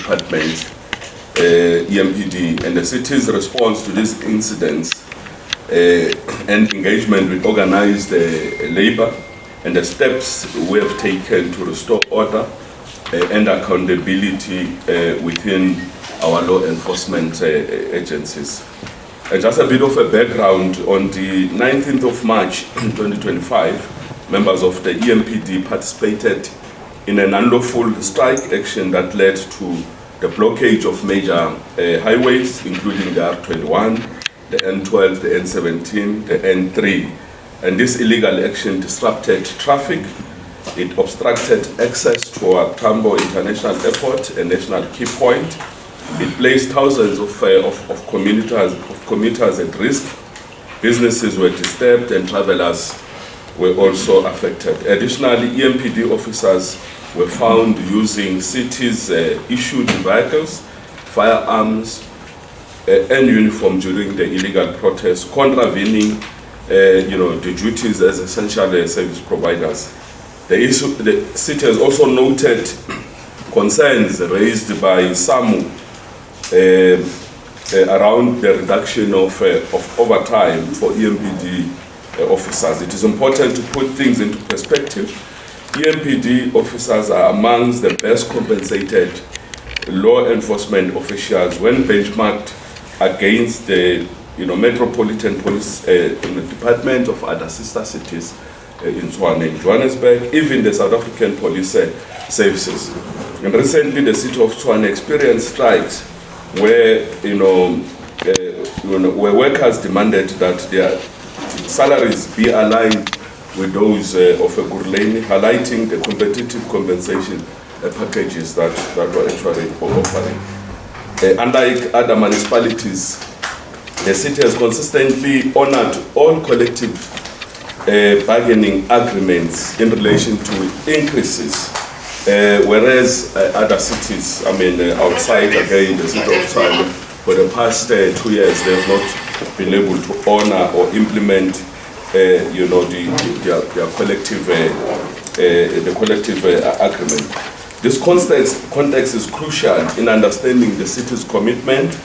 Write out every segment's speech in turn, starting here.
department, EMPD, and the city's response to these incidents and engagement with organized labor and the steps we have taken to restore order and accountability within our law enforcement agencies. Just a bit of a background, on the 19th of March 2025, members of the EMPD participated in an unlawful strike action that led to the blockage of major highways, including the R21, the N12, the N17, the N3. And this illegal action disrupted traffic. It obstructed access to our Tambo International Airport, a national key point. It placed thousands of commuters at risk. Businesses were disturbed and travelers were also affected. Additionally, EMPD officers were found using cities issued vehicles, firearms, and uniform during the illegal protest, contravening the duties as essential service providers. The city has also noted concerns raised by some around the reduction of overtime for EMPD officers. It is important to put things into perspective. EMPD officers are amongst the best compensated law enforcement officials when benchmarked against the Metropolitan Police Department of other sister cities in Tshwane, in Johannesburg, even the South African Police Services. And recently, the city of Tshwane experienced strikes where where workers demanded that their salaries be aligned with those of Ekurhuleni, highlighting the competitive compensation packages that were actually offering. Unlike other municipalities, the city has consistently honored all collective bargaining agreements in relation to increases, whereas other cities, outside again the city of Tshwane, for the past 2 years, they have not been able to honor or implement their collective agreement. This context is crucial in understanding the city's commitment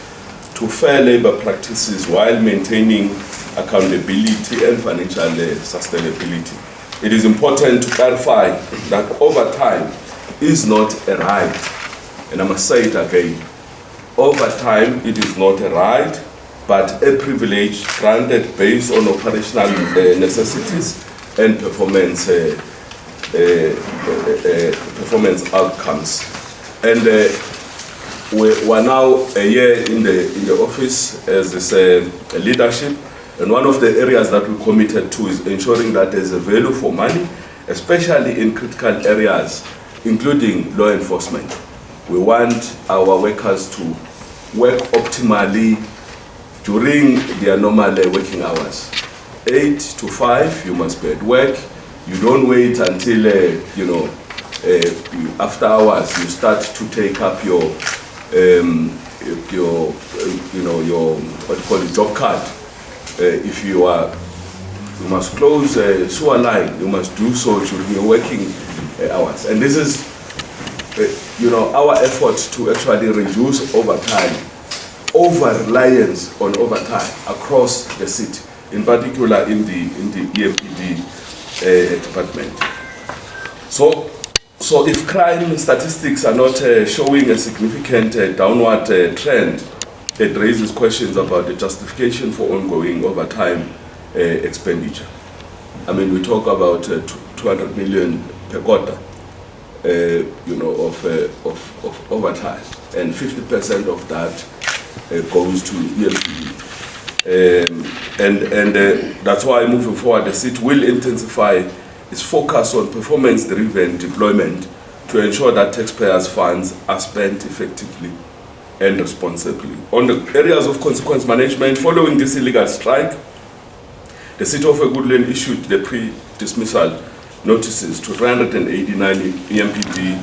to fair labor practices while maintaining accountability and financial sustainability. It is important to clarify that overtime is not a right, and I must say it again. Overtime, it is not a right, but a privilege granted based on operational necessities and performance outcomes. And we're now a year in the office as this leadership, and one of the areas that we committed to is ensuring that there's a value for money, especially in critical areas, including law enforcement. We want our workers to work optimally during their normal working hours. 8 to 5, you must be at work. You don't wait until after hours you start to take up your job card. If you must close a sewer line, you must do so during your working hours. And this is our effort to actually reduce overtime, over-reliance on overtime across the city, in particular in the EMPD department. So if crime statistics are not showing a significant downward trend, it raises questions about the justification for ongoing overtime expenditure. We talk about 200 million per quarter, of overtime, and 50% of that goes to EMPD. And that's why moving forward, the city will intensify its focus on performance-driven deployment to ensure that taxpayers' funds are spent effectively and responsibly. On the areas of consequence management, following this illegal strike, the city of Ekurhuleni issued the pre-dismissal notices to 389 EMPD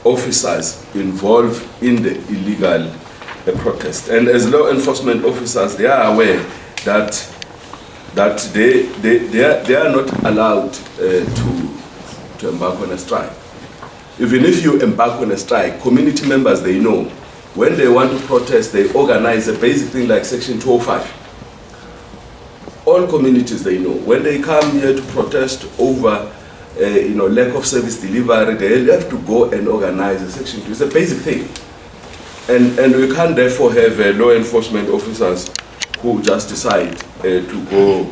officers involved in the illegal protest. And as law enforcement officers, they are aware that they are not allowed to embark on a strike. even if you embark on a strike, community members, they know. When they want to protest, they organize a basic thing like Section 205. All communities, they know. When they come here to protest over lack of service delivery, they have to go and organize a Section 2. It's a basic thing. And we can't therefore have law enforcement officers who just decide to go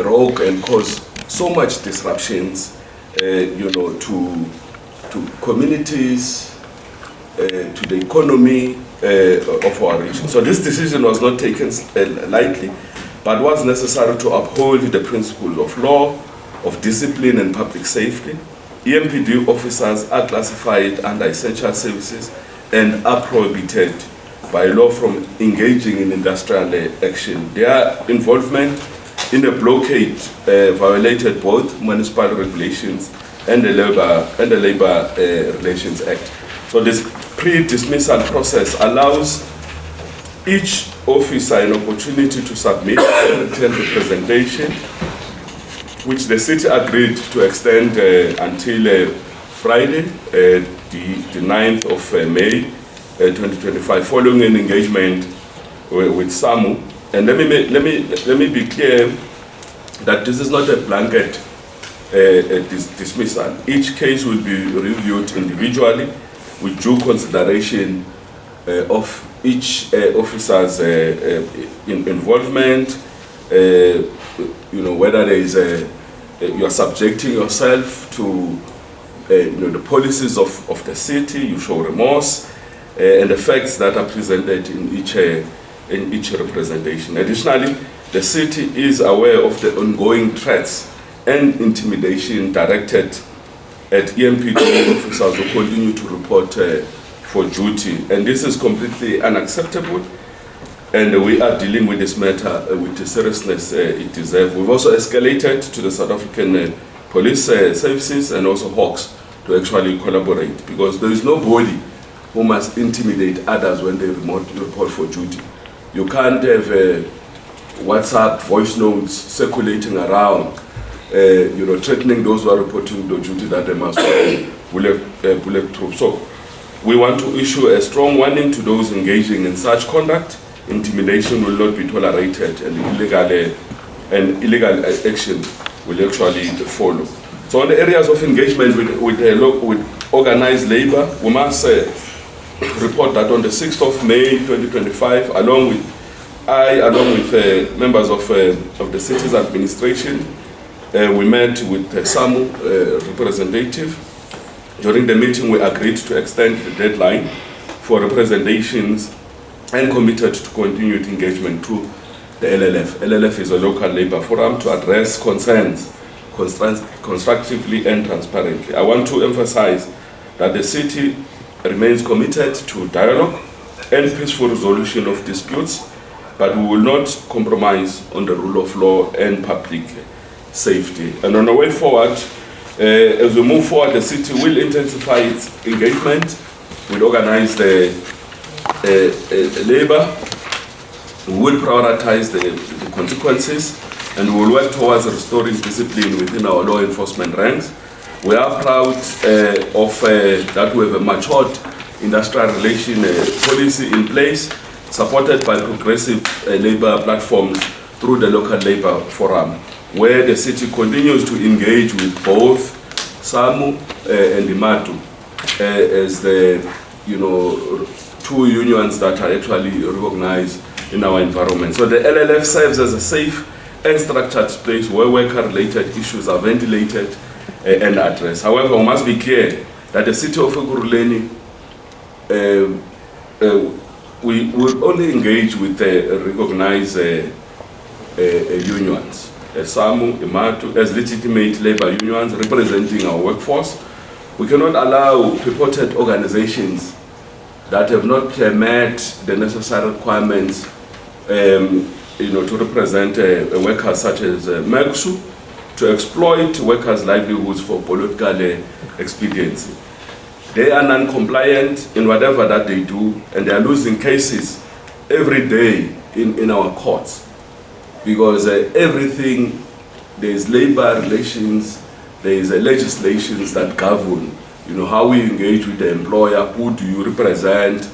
rogue and cause so much disruptions, to communities, to the economy of our region. So this decision was not taken lightly, but was necessary to uphold the principles of law, of discipline and public safety. EMPD officers are classified under essential services and are prohibited by law from engaging in industrial action. Their involvement in the blockade violated both municipal regulations and the Labor Relations Act. So this pre-dismissal process allows each officer an opportunity to submit a written representation, which the city agreed to extend until Friday, the 9th of May 2025, following an engagement with SAMU. And let me be clear that this is not a blanket dismissal. Each case will be reviewed individually with due consideration of each officer's involvement, whether there is you are subjecting yourself to the policies of the city, you show remorse, and the facts that are presented in each representation. Additionally, the city is aware of the ongoing threats and intimidation directed at EMPD officers who continue to report for duty, and this is completely unacceptable, and we are dealing with this matter with the seriousness it deserves. We've also escalated to the South African Police Services and also Hawks to actually collaborate, because there is nobody who must intimidate others when they report for duty. You can't have WhatsApp voice notes circulating around, threatening those who are reporting the duty that they must bulletproof. So we want to issue a strong warning to those engaging in such conduct. Intimidation will not be tolerated, and illegal action will actually follow. So on the areas of engagement with organized labor, we must report that on the 6th of May 2025, along with members of the city's administration, we met with SAMU representative. During the meeting, we agreed to extend the deadline for representations and committed to continued engagement through the LLF. LLF is a local labor forum to address concerns constructively and transparently. I want to emphasize that the city remains committed to dialogue and peaceful resolution of disputes, but we will not compromise on the rule of law and public safety. And on the way forward, as we move forward, the city will intensify its engagement with organized labor. We will prioritize the consequences, and we will work towards restoring discipline within our law enforcement ranks. We are proud that we have a matured industrial relation policy in place, supported by progressive labor platforms through the local labor forum, where the city continues to engage with both SAMU and IMATU as the two unions that are actually recognized in our environment. So the LLF serves as a safe and structured place where worker-related issues are ventilated and addressed. However, we must be clear that the city of Ekurhuleni, we will only engage with recognized unions, SAMU, IMATU, as legitimate labor unions representing our workforce. We cannot allow purported organizations that have not met the necessary requirements to represent workers such as MEXU, to exploit workers' livelihoods for political expediency. They are non-compliant in whatever that they do, and they are losing cases every day in our courts, because everything, there is labor relations there is a legislations that govern, you know, how we engage with the employer, who do you represent,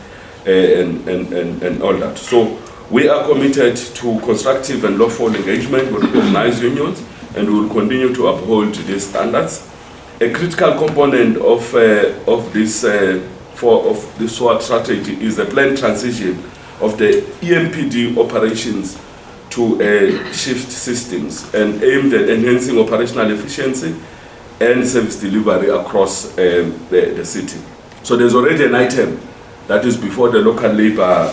and all that. So we are committed to constructive and lawful engagement with recognized unions, and we will continue to uphold these standards. A critical component of this SWOT strategy is the planned transition of the EMPD operations to shift systems and aimed at enhancing operational efficiency and service delivery across the city. So there's already an item that is before the local labor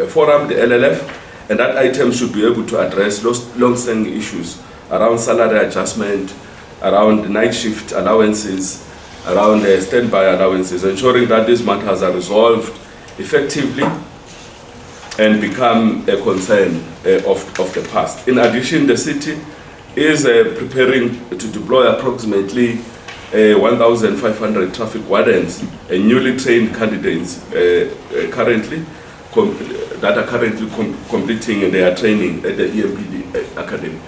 forum, the LLF, and that item should be able to address those long-standing issues around salary adjustment, around night shift allowances, around standby allowances, ensuring that these matters are resolved effectively and become a concern of the past. In addition, the city is preparing to deploy approximately 1,500 traffic wardens and newly trained candidates that are currently completing their training at the EMPD Academy.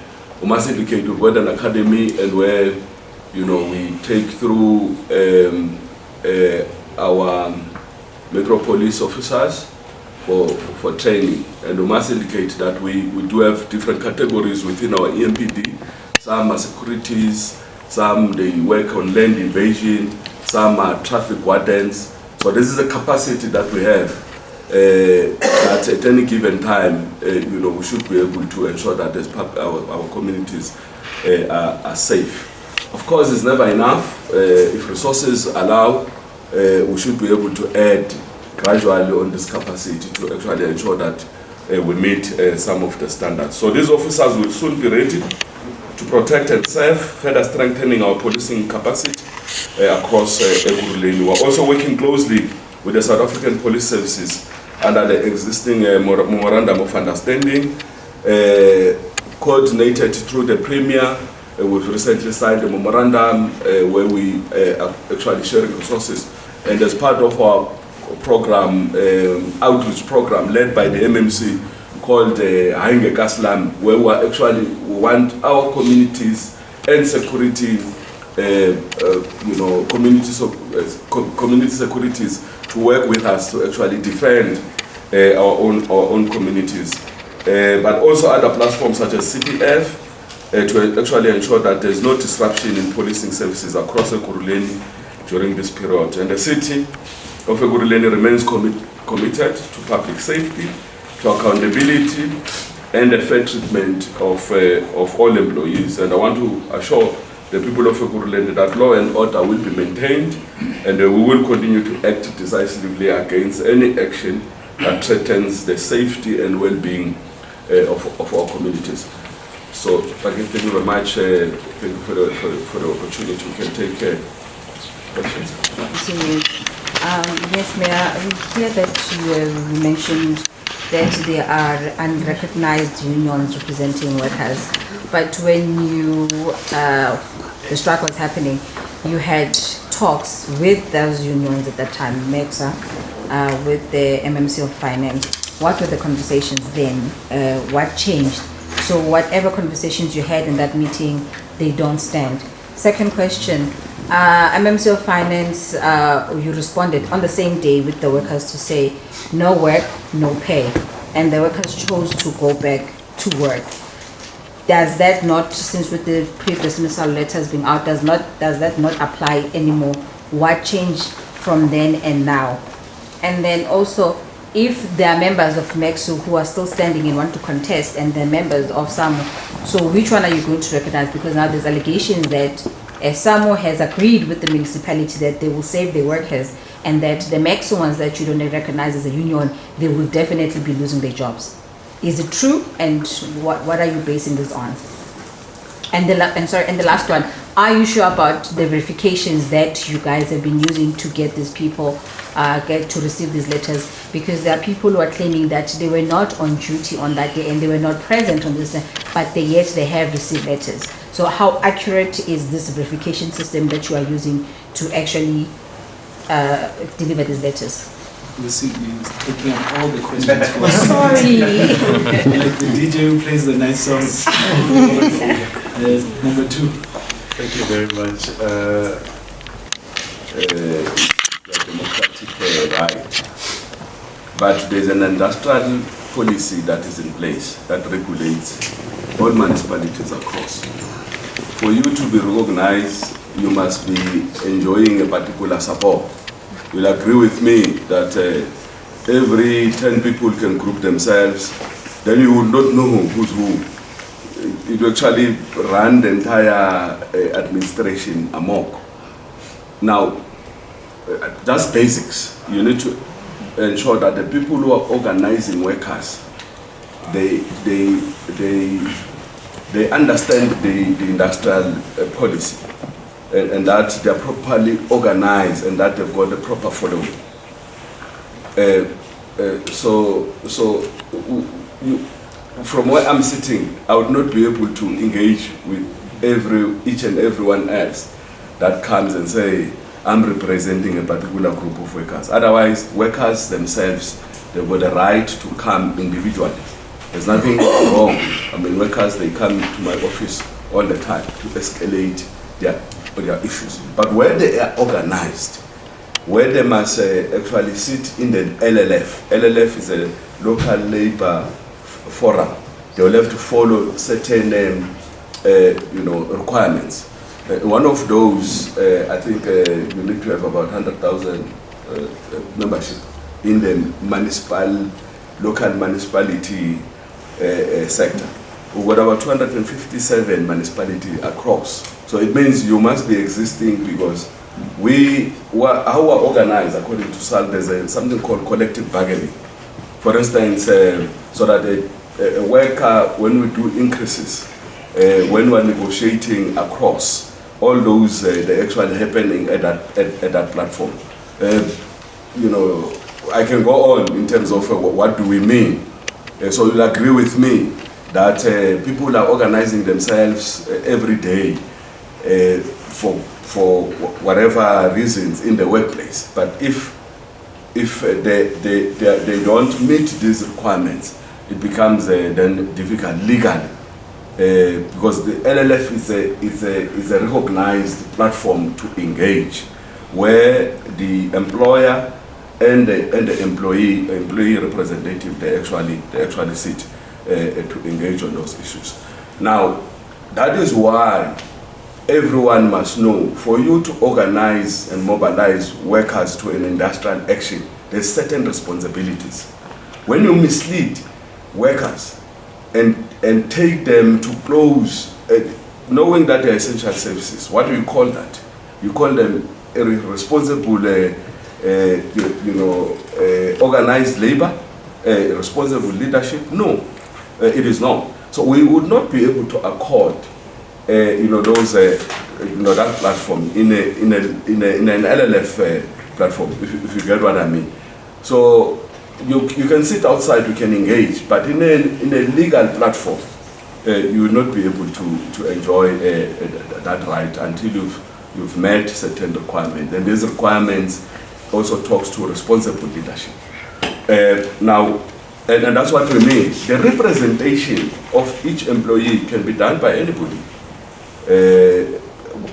We must indicate we've got an academy and where, you know, we take through our metropolis officers for training, and we must indicate that we do have different categories within our EMPD. Some are securities, some they work on land invasion, some are traffic wardens. So this is a capacity that we have that at any given time, you know, we should be able to ensure that our communities are safe. Of course, it's never enough. If resources allow, we should be able to add gradually on this capacity to actually ensure that we meet some of the standards. So these officers will soon be ready to protect and serve, further strengthening our policing capacity across Ekurhuleni. We're also working closely with the South African Police Services under the existing Memorandum of Understanding, coordinated through the Premier. We've recently signed a memorandum where we are actually sharing resources, and as part of our program, outreach program led by the MMC called Hainge Kaslam, where we want our communities and security, you know, community securities to work with us to actually defend our own communities, but also other platforms such as CPF to actually ensure that there's no disruption in policing services across Ekurhuleni during this period. And the city of Ekurhuleni remains committed to public safety, to accountability, and the fair treatment of all employees. And I want to assure the people of Ekurhuleni that law and order will be maintained, and we will continue to act decisively against any action that threatens the safety and well-being of our communities. So, thank you very much. Thank you for the opportunity. We can take questions. Yes, Mayor, we hear that you mentioned that there are unrecognized unions representing workers, but when the strike was happening, you had talks with those unions at that time, MEXA, with the MMC of Finance. What were the conversations then? What changed? So whatever conversations you had in that meeting, they don't stand. Second question, MMC of Finance, you responded on the same day with the workers to say, no work, no pay. And the workers chose to go back to work. Does that not, since with the pre-dismissal letters being out, does that not apply anymore? What changed from then and now? And then also, if there are members of MEXU who are still standing and want to contest, and they're members of SAMO, so which one are you going to recognize? Because now there's allegations that SAMO has agreed with the municipality that they will save their workers, and that the MEXU ones that you don't recognize as a union, they will definitely be losing their jobs. Is it true? And what are you basing this on? And the last one, are you sure about the verifications that you guys have been using to get these people to receive these letters? Because there are people who are claiming that they were not on duty on that day and they were not present on this day, but yet they have received letters. So how accurate is this verification system that you are using to actually deliver these letters? The city is taking up all the questions for us. Sorry. Like the DJ who plays the nice songs. Number 2. Thank you very much. Your democratic right. But there's an industrial policy that is in place that regulates all municipalities across. For you to be recognized, you must be enjoying a particular support. You'll agree with me that every 10 people can group themselves, then you will not know who's who. It will actually run the entire administration amok. Now, that's basics. You need to ensure that the people who are organizing workers, they understand the industrial policy, and that they are properly organized and that they've got the proper following. From where I'm sitting, I would not be able to engage with each and everyone else that comes and say, I'm representing a particular group of workers. Otherwise, workers themselves, they've got the right to come individually. There's nothing wrong. I mean, workers, they come to my office all the time to escalate their issues. But where they are organized, where they must actually sit in the LLF. LLF is a local labor forum. They will have to follow certain requirements. One of those, I think you need to have about 100,000 membership in the local municipality sector. We've got about 257 municipalities across. So it means you must be existing because how we're organized according to SAL, there's something called collective bargaining. For instance, so that a worker, when we do increases, when we're negotiating across, all those they actually happening at that platform. I can go on in terms of what do we mean. So you'll agree with me that people are organizing themselves every day for whatever reasons in the workplace. But if they don't meet these requirements, it becomes then difficult legally. Because the LLF is a recognized platform to engage, where the employer and the employee representative they actually sit to engage on those issues. Now, that is why everyone must know, for you to organize and mobilize workers to an industrial action, there's certain responsibilities. When you mislead workers and take them to close, knowing that they're essential services, what do you call that? You call them irresponsible, organized labor, responsible leadership? No, it is not. So we would not be able to accord, those, that platform in an LLF platform, if you get what I mean. So you can sit outside, you can engage, but in a legal platform, you will not be able to enjoy that right until you've met certain requirements. And these requirements also talks to responsible leadership. Now, and that's what we mean. The representation of each employee can be done by anybody.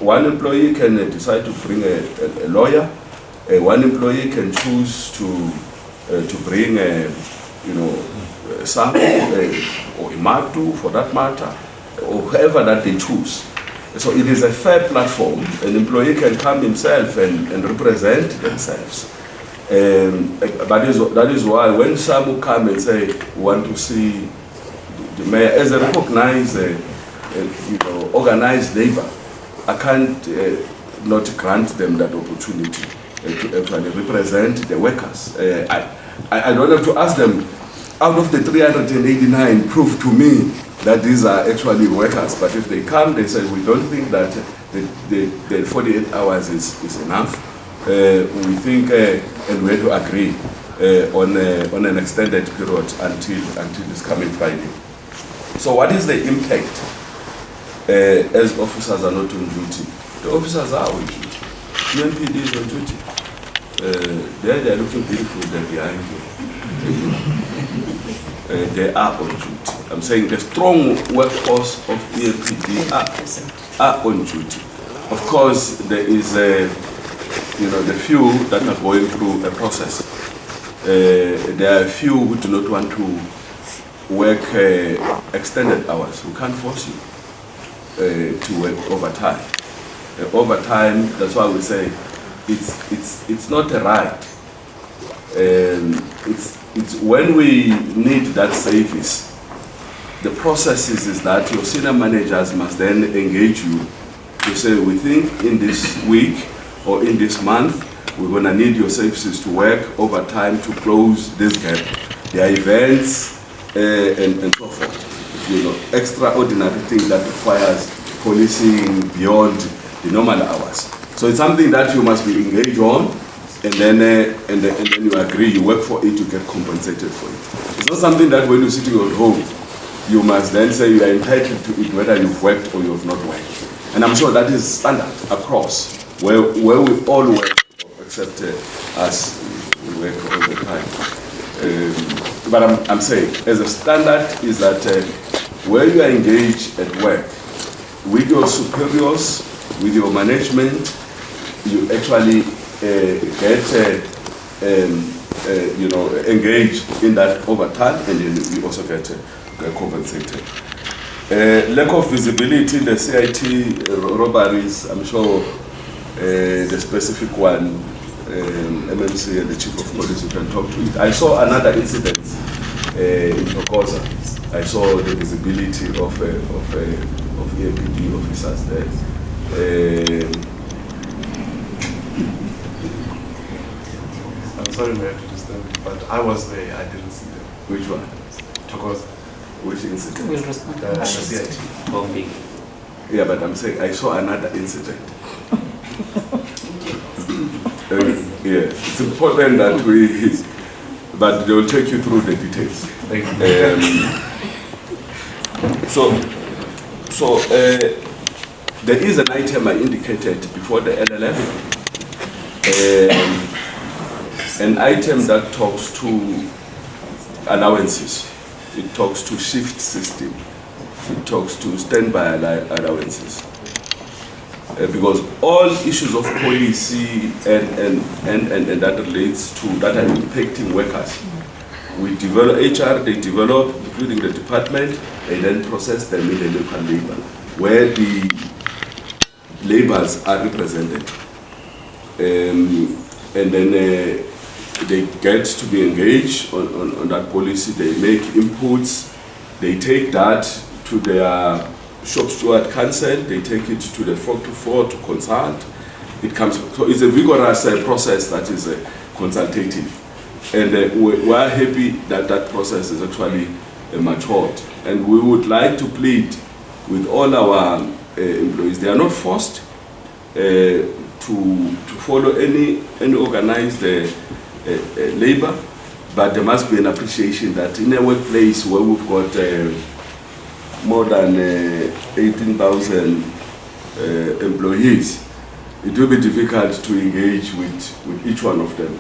One employee can decide to bring a lawyer. One employee can choose to bring SAP or IMATU for that matter, or whoever that they choose. So it is a fair platform. An employee can come himself and represent themselves. That is why when some come and say, we want to see the mayor as a recognized, organized labor, I can't not grant them that opportunity to actually represent the workers. I don't have to ask them, out of the 389, prove to me that these are actually workers. But if they come, they say, we don't think that the 48 hours is enough. We think, and we have to agree on an extended period until this coming Friday. So what is the impact as officers are not on duty? The officers are on duty. EMPD is on duty. They are looking beautiful, they're behind you. they are on duty. I'm saying the strong workforce of EMPD are on duty. Of course, there is the few that are going through a process. There are a few who do not want to work extended hours. We can't force you to work overtime. Overtime, that's why we say it's not a right. It's when we need that service, the process is that your senior managers must then engage you to say, we think in this week or in this month, we're going to need your services to work overtime to close this gap. There are events and so forth. Extraordinary thing that requires policing beyond the normal hours. So it's something that you must be engaged on, and then you agree, you work for it, you get compensated for it. It's not something that when you're sitting at home, you must then say you are entitled to it whether you've worked or you have not worked. And I'm sure that is standard across, where we all work, except us, we work all the time. But I'm saying, as a standard, is that where you are engaged at work, with your superiors, with your management, you actually get engaged in that overtime, and then you also get compensated. Lack of visibility in the CIT robberies, I'm sure the specific one, MMC and the Chief of Police, you can talk to it. I saw another incident in Tokoza. I saw the visibility of EMPD officers there. I'm sorry to disturb you, but I was there, I didn't see them. Which one? Tokoza. Which incident? We'll respond. The CIT. Bombing. Yeah, but I'm saying I saw another incident. Yeah, it's important that but they will take you through the details. Thank you. There is an item I indicated before the LLF, an item that talks to allowances. It talks to shift system. It talks to standby allowances. Because all issues of policy and that relates to, that are impacting workers. We develop, HR, they develop, including the department, and then process them in the local labor, where the laborers are represented. And then they get to be engaged on that policy, they make inputs, they take that to their shop steward council, they take it to the 4-4 to consult. It comes, so it's a vigorous process that is consultative. And we are happy that that process is actually matured. And we would like to plead with all our employees. They are not forced to follow any organized labor, but there must be an appreciation that in a workplace where we've got more than 18,000 employees, it will be difficult to engage with each one of them.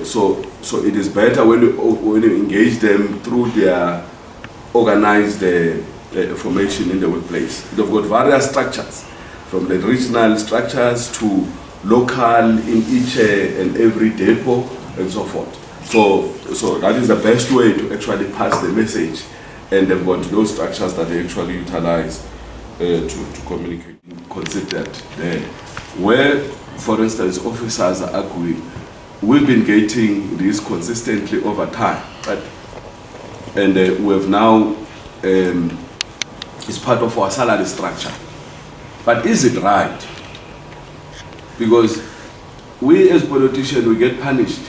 So it is better when you engage them through their organized formation in the workplace. They've got various structures, from the regional structures to local in each and every depot and so forth. So that is the best way to actually pass the message, and they've got those structures that they actually utilize to communicate, considered there. Where, for instance, officers are arguing, we've been getting this consistently over time, right? And we have now, it's part of our salary structure. But is it right? Because we as politicians, we get punished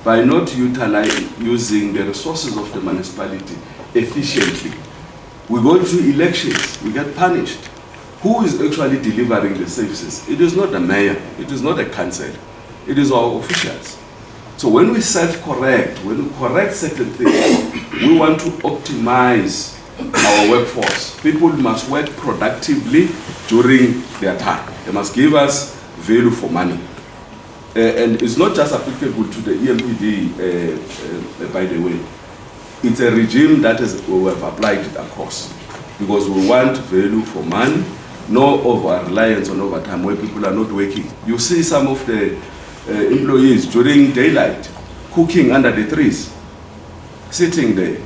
by not using the resources of the municipality efficiently. We go to elections, we get punished. Who is actually delivering the services? It is not the mayor, it is not the council, it is our officials. So when we self-correct, when we correct certain things, we want to optimize our workforce. People must work productively during their time. They must give us value for money. And it's not just applicable to the EMPD, by the way. It's a regime that we have applied it across, because we want value for money, no over-reliance on overtime where people are not working. You see some of the employees during daylight cooking under the trees, sitting there,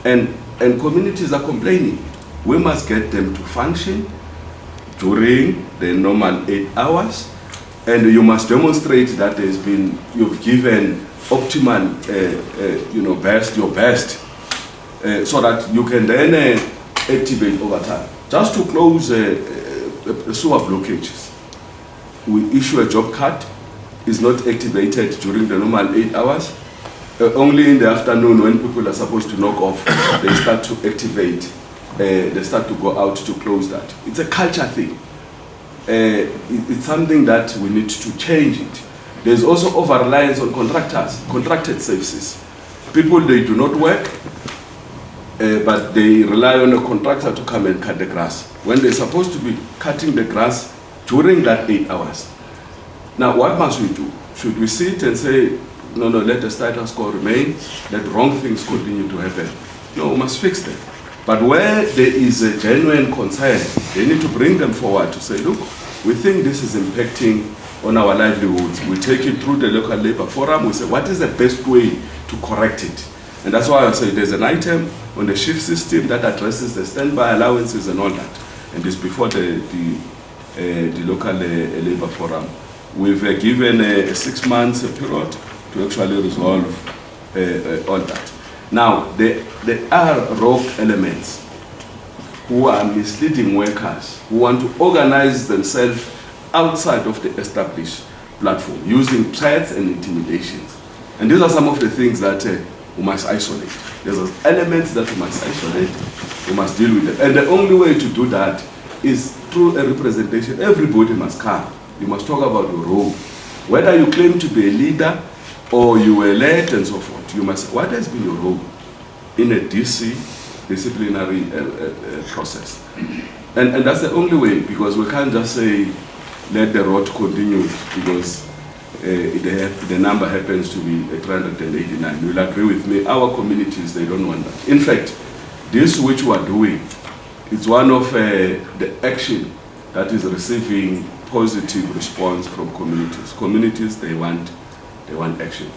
and communities are complaining. We must get them to function during the normal 8 hours, and you must demonstrate that you've given optimal, your best, so that you can then activate overtime. Just to close sewer blockages, we issue a job card. It's not activated during the normal 8 hours. Only in the afternoon, when people are supposed to knock off, they start to activate. They start to go out to close that. It's a culture thing. It's something that we need to change it. There's also over-reliance on contractors, contracted services. People, they do not work, but they rely on a contractor to come and cut the grass, when they're supposed to be cutting the grass during that 8 hours. Now, what must we do? Should we sit and say, no, let the status quo remain, let wrong things continue to happen? No, we must fix them. But where there is a genuine concern, they need to bring them forward to say, look, we think this is impacting on our livelihoods. We take it through the local labor forum. We say, what is the best way to correct it? And that's why I say there's an item on the shift system that addresses the standby allowances and all that. And it's before the local labor forum. We've given a 6 months period to actually resolve all that. Now, there are rogue elements who are misleading workers, who want to organize themselves outside of the established platform, using threats and intimidations. And these are some of the things that we must isolate. There's elements that we must isolate, we must deal with them. And the only way to do that is through a representation. Everybody must come. You must talk about your role. Whether you claim to be a leader or you were led and so forth, you must, what has been your role in a disciplinary process? And that's the only way, because we can't just say, let the road continue, because the number happens to be 389. You'll agree with me, our communities, they don't want that. In fact, this which we are doing, it's one of the action that is receiving positive response from communities. Communities, they want action.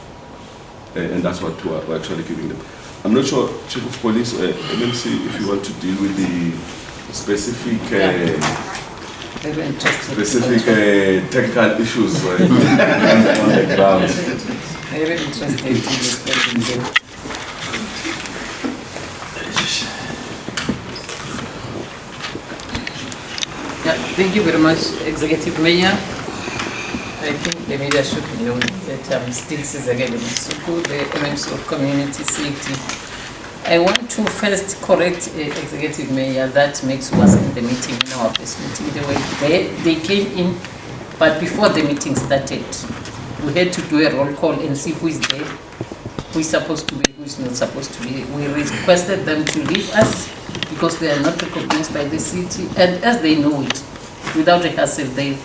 And that's what we're actually giving them. I'm not sure, Chief of Police, MMC, if you want to deal with the specific technical issues on the ground. Very interested in this question. Yeah, thank you very much, Executive Mayor. I think the media should know that I'm still Sizakele Masuku, the MMC of Community Safety. I want to first correct Executive Mayor that makes was in the meeting, in our first meeting. They came in, but before the meeting started, we had to do a roll call and see who is there, who is supposed to be, who is not supposed to be. We requested them to leave us because they are not recognized by the city, and as they know it, without a hassle, they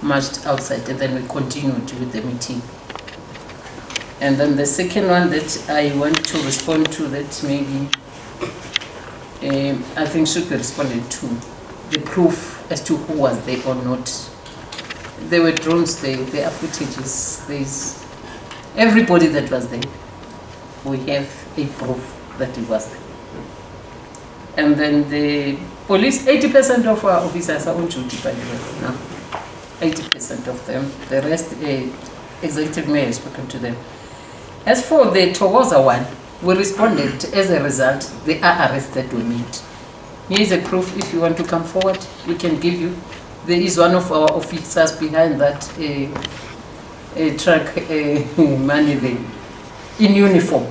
marched outside, and then we continued with the meeting. And then the second one that I want to respond to, that maybe I think should be responded to, the proof as to who was there or not. There were drones there, there are footages, there's everybody that was there. We have a proof that it was there. And then the police, 80% of our officers are on duty, by the way, now. 80% of them. The rest, Executive Mayor has spoken to them. As for the Togoza one, we responded. As a result, they are arrested, we meet. Here is a proof. If you want to come forward, we can give you. There is one of our officers behind that truck money there, in uniform.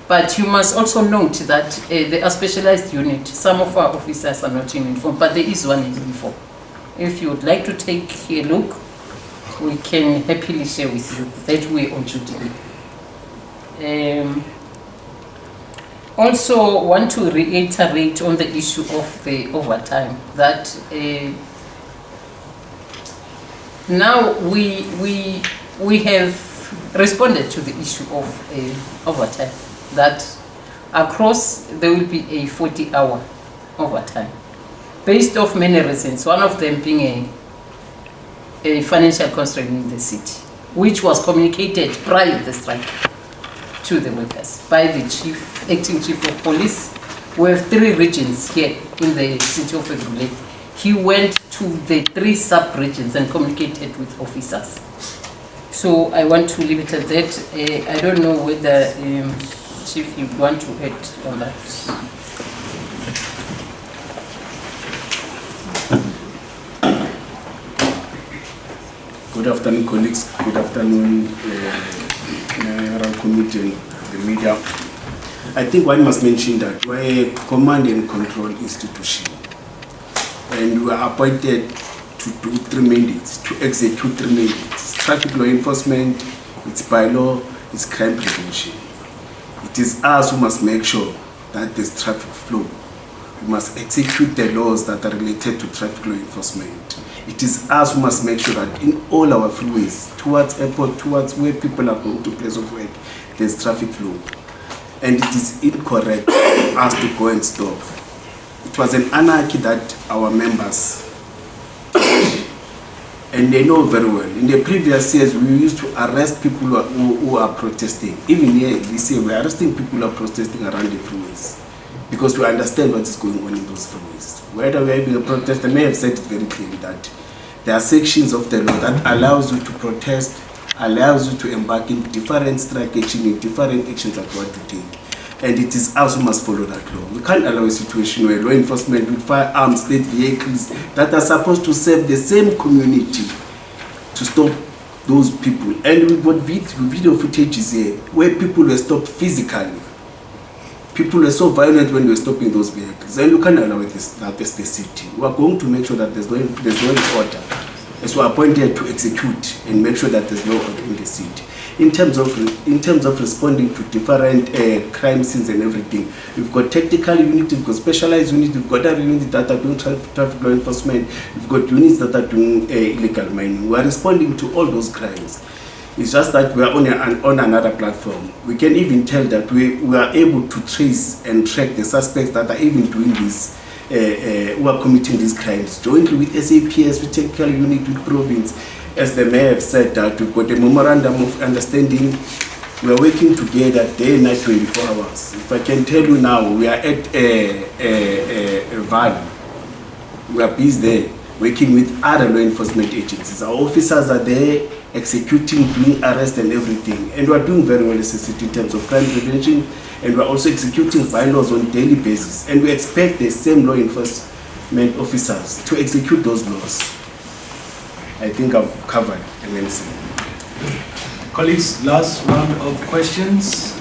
But you must also note that they are specialized unit. Some of our officers are not in uniform, but there is one in uniform. If you would like to take a look, we can happily share with you that way on duty. Also want to reiterate on the issue of the overtime that Now we have responded to the issue of overtime, that across there will be a 40-hour overtime based off many reasons, one of them being a financial constraint in the city, which was communicated prior to the strike to the workers by the acting chief of police. We have 3 regions here in the city of Ekurhuleni. He went to the 3 sub-regions and communicated with officers. So I want to leave it at that. I don't know whether Chief, you want to add on that. Good afternoon, colleagues. Good afternoon, committee and the media. I think one must mention that we're a command and control institution, and we are appointed to do 3 mandates, to execute 3 mandates. It's traffic law enforcement, it's bylaw, it's crime prevention. It is us who must make sure that there's traffic flow. We must execute the laws that are related to traffic law enforcement. It is us who must make sure that in all our freeways, towards airport, towards where people are going to place of work, there's traffic flow. And it is incorrect for us to go and stop. It was an anarchy that our members, and they know very well. In the previous years, we used to arrest people who are protesting. Even here, this year, we are arresting people who are protesting around the freeways, because we understand what is going on in those freeways. Whether we are having a protest, I may have said it very clearly that there are sections of the law that allows you to protest, allows you to embark in different strategy, in different actions that you want to take. And it is us who must follow that law. We can't allow a situation where law enforcement with firearms, state vehicles that are supposed to serve the same community to stop those people. And we've got video footages here where people were stopped physically. People were so violent when they were stopping those vehicles. And you can't allow this, that is the city. We are going to make sure that there's no order. As we are appointed to execute and make sure that there's no order in the city. In terms of responding to different crime scenes and everything, we've got tactical units, we've got specialized units, we've got other units that are doing traffic law enforcement, we've got units that are doing illegal mining. We are responding to all those crimes. It's just that we are on another platform. We can even tell that we are able to trace and track the suspects that are even doing this, who are committing these crimes, jointly with SAPS, with technical unit, with province. As the mayor have said, that we've got a memorandum of understanding. We are working together day and night, 24 hours. If I can tell you now, we are at a van. We are busy there, working with other law enforcement agencies. Our officers are there, executing, doing arrests and everything. And we are doing very well as a city in terms of crime prevention. And we are also executing bylaws on a daily basis. And we expect the same law enforcement officers to execute those laws. I think I've covered immensely. Colleagues, last round of questions.